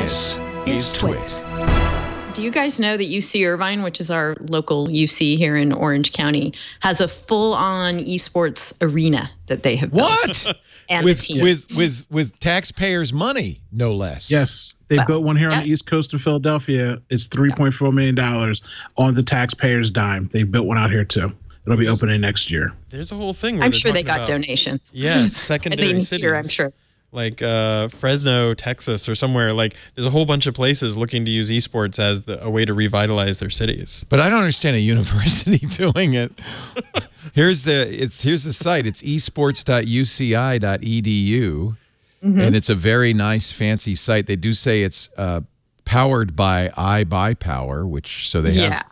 This is TWiT. Do you guys know that UC Irvine, which is our local UC here in Orange County, has a full-on esports arena that they have built? What? And with taxpayers' money, no less. Yes, they built one here on the East Coast of Philadelphia. It's $3.4 million on the taxpayers' dime. They built one out here too. It'll be opening next year. There's a whole thing where I'm sure they got donations. Yeah, secondary cities. Here, I'm sure. Like Fresno, Texas, or somewhere. Like, there's a whole bunch of places looking to use esports as a way to revitalize their cities. But I don't understand a university doing it. Here's the site. It's esports.uci.edu, and it's a very nice, fancy site. They do say it's powered by iBuyPower, which so they have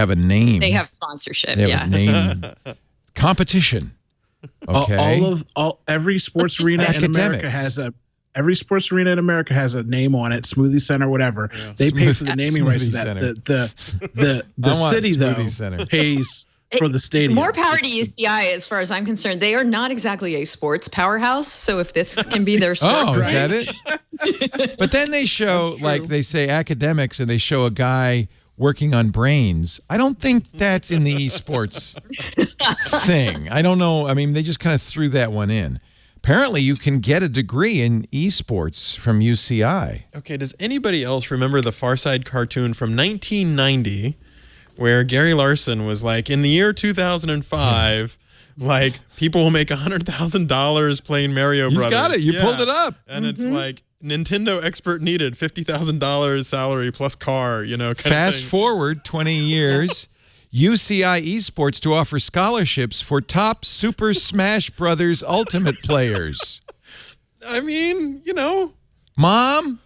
a name. They have sponsorship. They have a name. Competition. Okay. Every sports arena in America has a name on it. Smoothie Center, whatever. Yeah. They pay for the naming rights to that. The city though pays for the stadium. More power to UCI as far as I'm concerned. They are not exactly a sports powerhouse. So if this can be their sport, is that it? But then they show, like they say, academics, and they show a guy working on brains. I don't think that's in the esports thing. I don't know. I mean, they just kind of threw that one in. Apparently, you can get a degree in esports from UCI. Okay, does anybody else remember the Far Side cartoon from 1990 where Gary Larson was like, in the year 2005, like, people will make $100,000 playing Mario Brothers. You got it. You pulled it up. And it's like, Nintendo expert needed, $50,000 salary plus car, Fast forward 20 years, UCI Esports to offer scholarships for top Super Smash Brothers Ultimate players. I mean, Mom,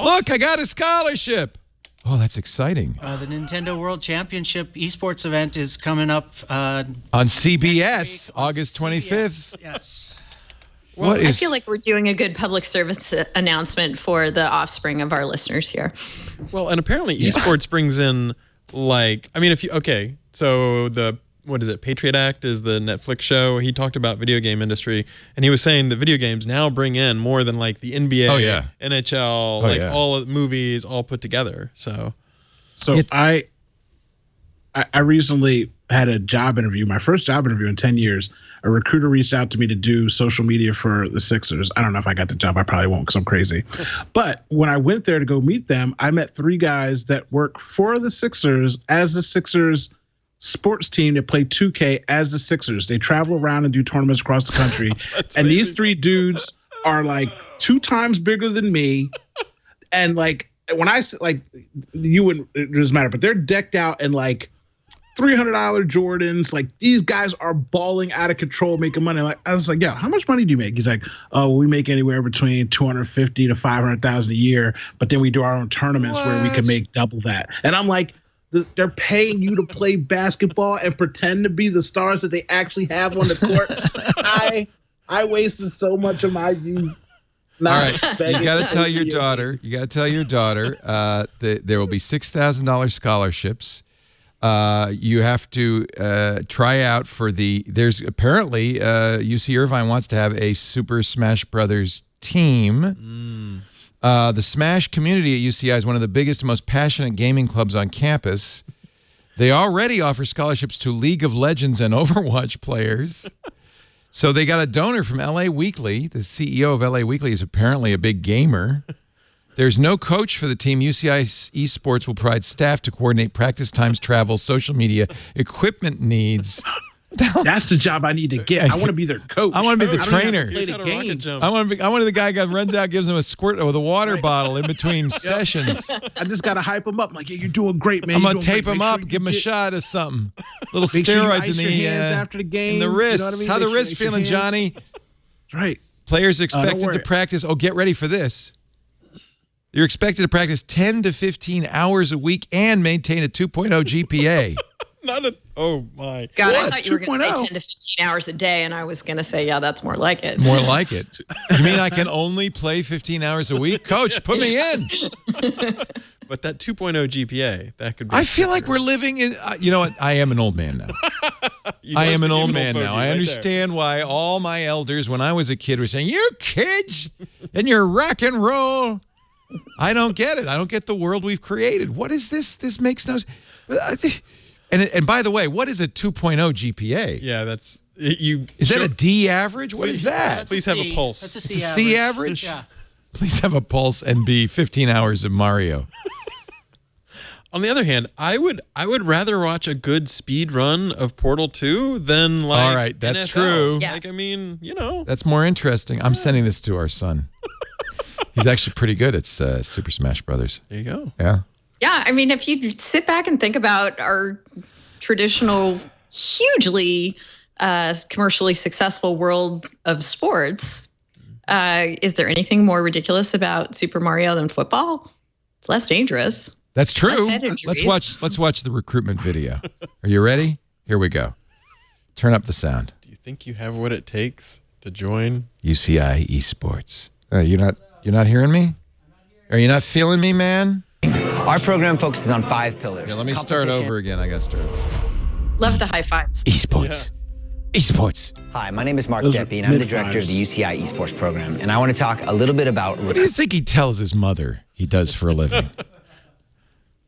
look, I got a scholarship. Oh, that's exciting. The Nintendo World Championship esports event is coming up on CBS, August 25th. Yes. Well, I feel like we're doing a good public service announcement for the offspring of our listeners here. Well, and apparently esports brings in, so what is it? Patriot Act is the Netflix show. He talked about video game industry, and he was saying the video games now bring in more than like the NBA, NHL, all of the movies all put together. So I recently had a job interview, my first job interview in 10 years. A recruiter reached out to me to do social media for the Sixers. I don't know if I got the job. I probably won't because I'm crazy. But when I went there to go meet them, I met 3 guys that work for the Sixers as the Sixers sports team that play 2K as the Sixers. They travel around and do tournaments across the country. And these 3 dudes are like 2 times bigger than me. And like, when I say, like, you wouldn't, it doesn't matter, but they're decked out in like $300 Jordans. Like, these guys are balling out of control, making money. Like, I was like, yeah, how much money do you make? He's like, oh, well, we make anywhere between $250,000 to $500,000 a year, but then we do our own tournaments where we can make double that. And I'm like, they're paying you to play basketball and pretend to be the stars that they actually have on the court. I wasted so much of my youth. All right, you got to tell your daughter. There will be $6,000 scholarships. You have to try out for there's apparently UC Irvine wants to have a Super Smash Brothers team. The Smash community at UCI is one of the biggest and most passionate gaming clubs on campus. They already offer scholarships to League of Legends and Overwatch players. So they got a donor from LA Weekly. The CEO of LA Weekly is apparently a big gamer. There's no coach for the team. UCI Esports will provide staff to coordinate practice times, travel, social media, equipment needs. That's the job I need to get. I want to be their coach. I want to be the trainer. I want to be the guy that runs out, gives him a squirt with a water bottle in between sessions. I just got to hype him up. I'm like, yeah, you're doing great, man. I'm going to tape him up, give him a shot of something. Little steroids in the hands after the game. In the wrists. You know what I mean? How the wrists feeling, Johnny? That's right. Players are expected to practice. Oh, get ready for this. You're expected to practice 10 to 15 hours a week and maintain a 2.0 GPA. Oh my God, I thought you were going to say 10 to 15 hours a day, and I was going to say, yeah, that's more like it. More like it. You mean I can only play 15 hours a week? Coach, put me in. But that 2.0 GPA, that could be. I feel like we're living in, you know what? I am an old man now. I am an old man now. I understand why all my elders, when I was a kid, were saying, you kids and your rock and roll. I don't get it. I don't get the world we've created. What is this? This makes no sense. And by the way, what is a 2.0 GPA? Yeah, that's you. Is that a D average? What is that? That's Please a have a C. pulse. That's a It's C a average. C average? Yeah. Please have a pulse and be 15 hours of Mario. On the other hand, I would rather watch a good speed run of Portal 2 than like All right, that's NFL. true. Yeah. Like, I mean, you know. That's more interesting. I'm sending this to our son. He's actually pretty good at Super Smash Brothers. There you go. Yeah. Yeah, I mean, if you sit back and think about our traditional, hugely commercially successful world of sports, is there anything more ridiculous about Super Mario than football? It's less dangerous. That's true. Less head injuries. Let's watch the recruitment video. Are you ready? Here we go. Turn up the sound. Do you think you have what it takes to join? UCI Esports. You're not hearing me? Are you not feeling me, man? Our program focuses on 5 pillars. Yeah, let me start over again. I got to start. Love the high fives. Esports. Esports. Hi, my name is Mark Those are Deppie, and I'm the mid-fives. director of the UCI Esports program. And I want to talk a little bit about What do you think he tells his mother he does for a living?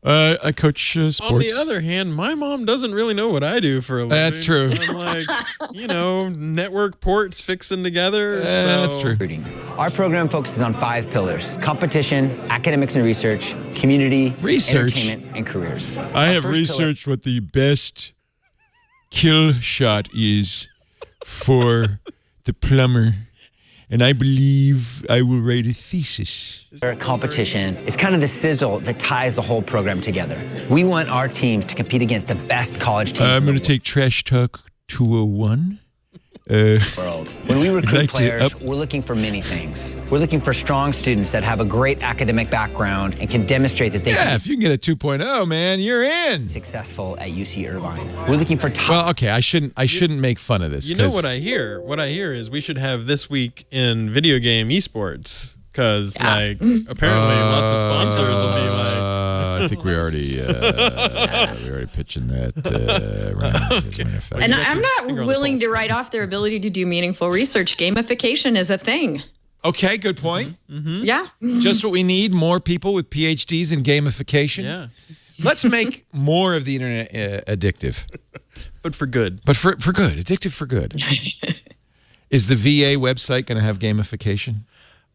I coach sports. On the other hand, my mom doesn't really know what I do for a living. That's true. I'm like, network ports fixing together. That's true. recruiting. Our program focuses on 5 pillars: competition, academics and research, community, Research? entertainment, and careers. I have researched what the best kill shot is for the plumber, and I believe I will write a thesis. Competition is kind of the sizzle that ties the whole program together. We want our teams to compete against the best college teams I'm in going the to take Trash Talk 201. world. When we recruit like to players, up- we're looking for many things. We're looking for strong students that have a great academic background and can demonstrate that they Yeah, can if you can get a 2.0, man, you're in. be successful at UC Irvine. We're looking for top. Well, okay, I shouldn't make fun of this. You know 'cause- what I hear? What I hear is we should have This Week in Video Game Esports. Because, apparently lots of sponsors will be like... I think we already pitching that. Right. And I'm not finger on the willing to pulse. write off their ability to do meaningful research. Gamification is a thing. Okay, good point. Yeah. Just what we need, more people with PhDs in gamification. Yeah. Let's make more of the internet addictive. But for good. But for good, addictive for good. Is the VA website going to have gamification?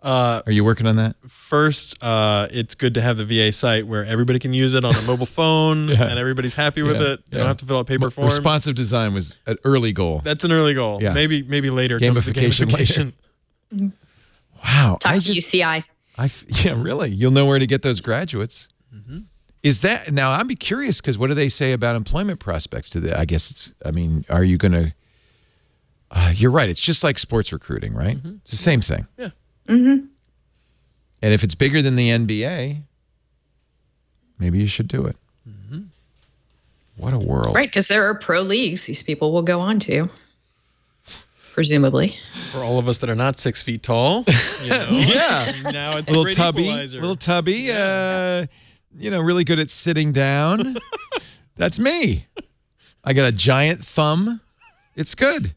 Are you working on that? First, it's good to have the VA site where everybody can use it on a mobile phone and everybody's happy with it. You don't have to fill out paper forms. Responsive design was an early goal. That's an early goal. Yeah. Maybe later. comes the Gamification later. Wow. Talk to UCI. Yeah, really. You'll know where to get those graduates. Is that now? I'm curious because what do they say about employment prospects? I guess it's. I mean, are you going to? You're right. It's just like sports recruiting, right? It's the same thing. Yeah. And if it's bigger than the NBA, maybe you should do it. What a world! Right, because there are pro leagues these people will go on to, presumably. For all of us that are not 6 feet tall, Yeah. now it's a Little great tubby, equalizer. little tubby. Really good at sitting down. That's me. I got a giant thumb. It's good.